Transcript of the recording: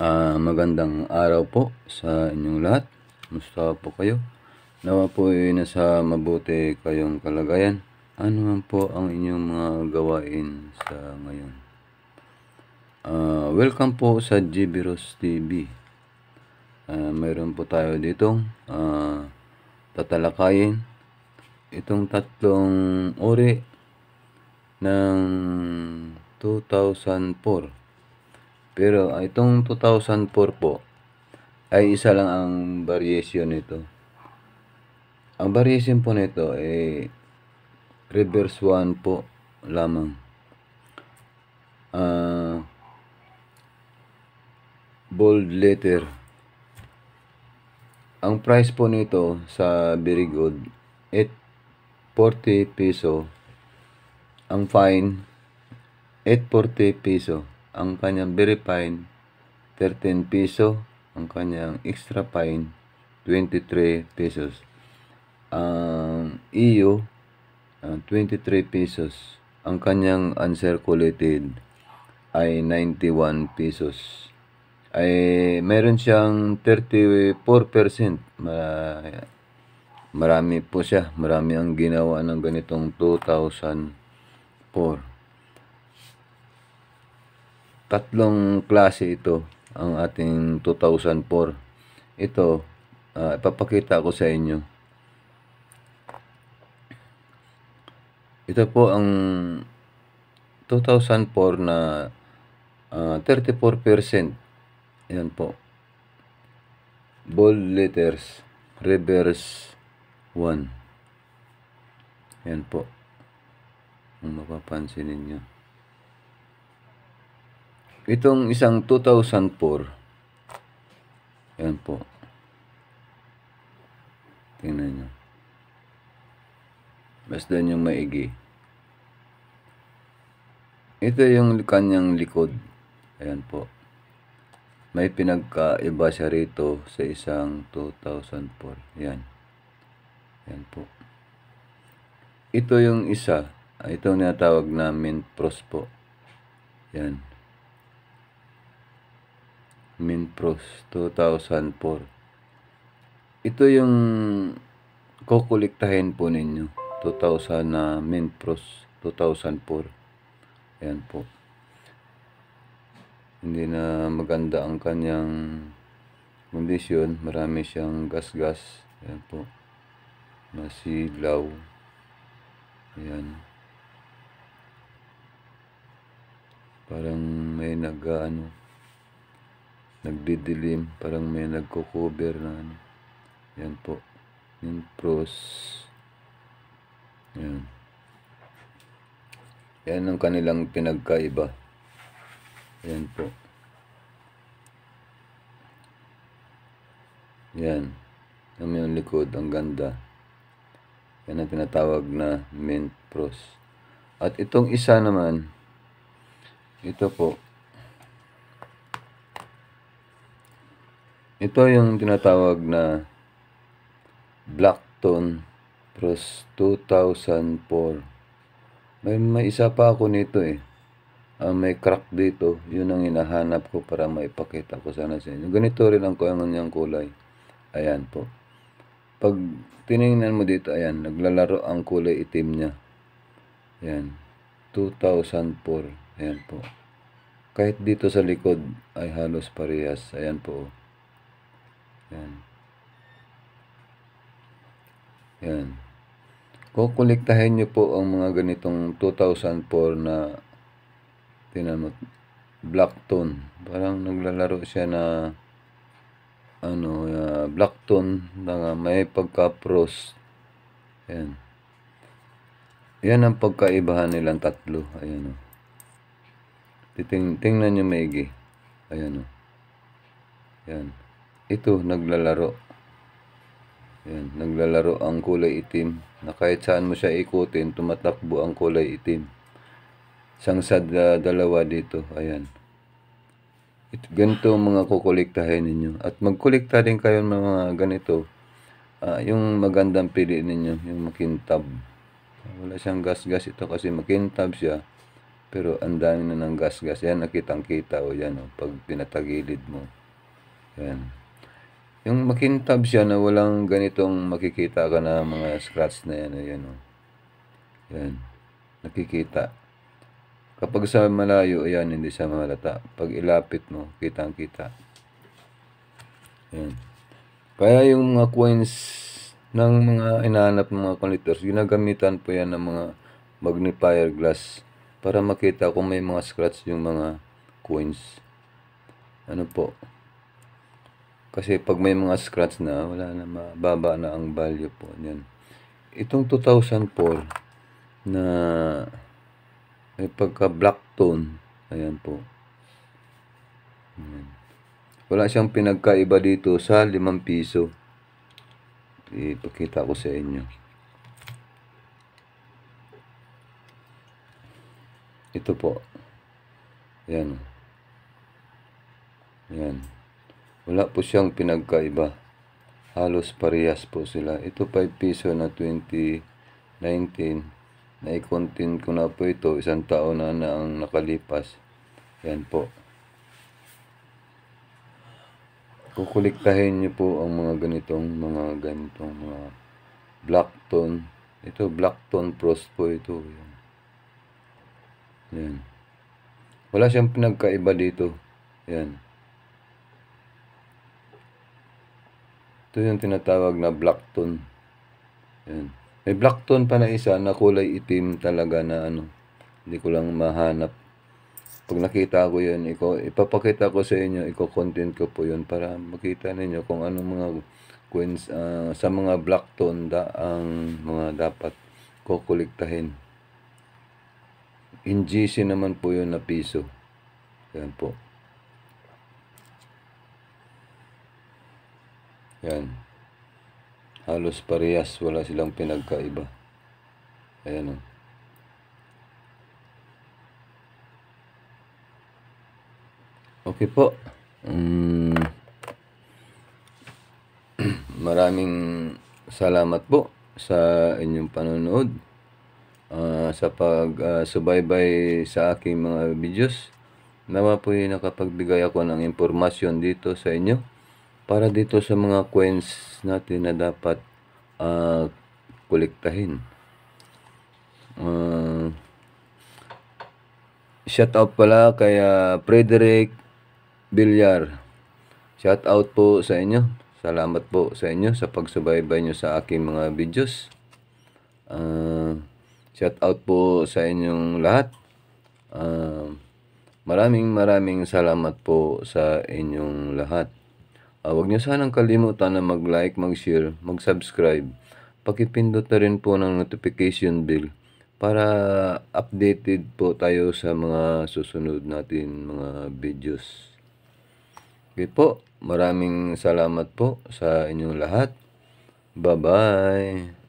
Magandang araw po sa inyong lahat. Kumusta po kayo? Nawa po ay nasa mabuti kayong kalagayan. Ano man po ang inyong mga gawain sa ngayon. Welcome po sa GB Ros TV. Mayroon po tayo ditong tatalakayin itong tatlong uri ng 2004. Pero itong 2004 po ay isa lang ang variation nito. Ang variation po nito ay reverse 1 po lamang. Bold letter. Ang price po nito sa Very Good 840 peso. Ang fine 840 peso. Ang kanyang very fine 13 peso. Ang kanyang extra fine 23 pesos. Ang EU 23 pesos. Ang kanyang uncirculated ay 91 pesos. Ay meron siyang 34%. Marami po siya. Marami ang ginawa ng ganitong 2004. Tatlong klase ito ang ating 2004. Ito, ipapakita ko sa inyo. Ito po ang 2004 na 34%. Ayan po. Bold letters, reverse 1. Ayan po. Kung mapapansin ninyo. Itong isang 2004. Ayan po. Tingnan nyo. Basta yung maigi. Ito yung kanyang likod. Ayan po. May pinagkaiba siya rito sa isang 2004. Yan. Yan po. Ito yung isa. Ito tinatawag na Mint Pros po. Yan. Mint Pros 2004. Ito yung kukuliktahin po ninyo. 2000 na Mint Pros 2004. Yan po. Hindi na maganda ang kanyang kondisyon. Marami siyang gas-gas. Ayan po. Masilaw. Ayan. Parang may nagdidilim. Parang may nagko-cover na ano. Ayan po. Mint Pros. Ayan. Yan ang kanilang pinagkaiba. Ayan po. Yan. Yung likod, ang ganda. Yan ang tinatawag na Mint Pros. At itong isa naman, ito po. Ito yung tinatawag na Blacktone Pros 2004. May isa pa ako nito eh. May crack dito. Yun ang hinahanap ko para maipakita ko sana sa inyo. Ganito rin ang kanyang kulay. Ayan po. Pag tinignan mo dito, ayan, naglalaro ang kulay itim niya. Ayan. 2004. Ayan po. Kahit dito sa likod ay halos parehas. Ayan po. Ayan. Ayan. Kukuliktahin nyo po ang mga ganitong 2004 na tinan mo, black tone. Parang naglalaro siya na black tone na may pagka-frost. Ayan. Yan ang pagkaibahan nilang tatlo. Ayan o. Tingnan nyo maigi. Ayan o. Ayan. Ito, naglalaro. Ayan. Naglalaro ang kulay itim. Na kahit saan mo siya ikutin, tumatakbo ang kulay itim. Sangsad dalawa dito. Ayan. Ganito ang mga kukuliktahin ninyo. At magkulikta din kayo ng mga ganito. Yung magandang pili ninyo. Yung makintab. Wala siyang gas-gas ito kasi makintab siya. Pero ang dami na ng gas-gas. Yan, nakitang-kita o yan o, pag pinatagilid mo. Yan. Yung makintab siya na walang ganitong makikita ka na mga scratch na yan. Ayan o. Yan. Nakikita. Kapag sa malayo, ayan, hindi siya malata. Pag ilapit mo, kitang-kita. Yan. Kaya yung mga coins ng mga inaanap ng mga collectors, ginagamitan po yan ng mga magnifier glass para makita kung may mga scratch yung mga coins. Ano po? Kasi pag may mga scratch na, wala na, mababa na ang value po niyan. Itong 2004 na may pagka black tone, ayan po. Ayan. Wala siyang pinagkaiba dito sa 5 piso. Ipakita ko sa inyo. Ito po. Ayan. Ayan. Wala po siyang pinagkaiba. Halos parehas po sila. Ito 5 piso na 2019. Naikontin ko na po ito. 1 taon na ang nakalipas. Ayan po. Kukuliktahin niyo po ang mga ganitong mga black tone. Ito black tone frost po ito. Ayan. Ayan. Wala siyang pinagkaiba dito. Ayan. Ito yung tinatawag na black tone. Ayan. May black tone pa na isa na kulay itim talaga na ano. Hindi ko lang mahanap. Pag nakita ko yun, ipapakita ko sa inyo, i-content ko po yun para makita ninyo kung anong mga coins sa mga black tone ang mga dapat kukuliktahin. In GC naman po yun na piso. Yan po. Yan. Halos parehas. Wala silang pinagkaiba. Ayan o. Okay po. Maraming salamat po sa inyong panonood. Sa pag-subaybay sa aking mga videos. Nawa po nakapagbigay ako ng impormasyon dito sa inyo para dito sa mga coins natin na dapat kolektahin. Shout out pala kay Frederick Villar. Shout out po sa inyo. Salamat po sa inyo sa pagsubaybay nyo sa aking mga videos. Shout out po sa inyong lahat. Maraming salamat po sa inyong lahat. Huwag nyo sanang kalimutan na mag-like, mag-share, mag-subscribe. Pakipindot na rin po ng notification bell para updated po tayo sa mga susunod natin mga videos. Okay po, maraming salamat po sa inyong lahat. Bye-bye.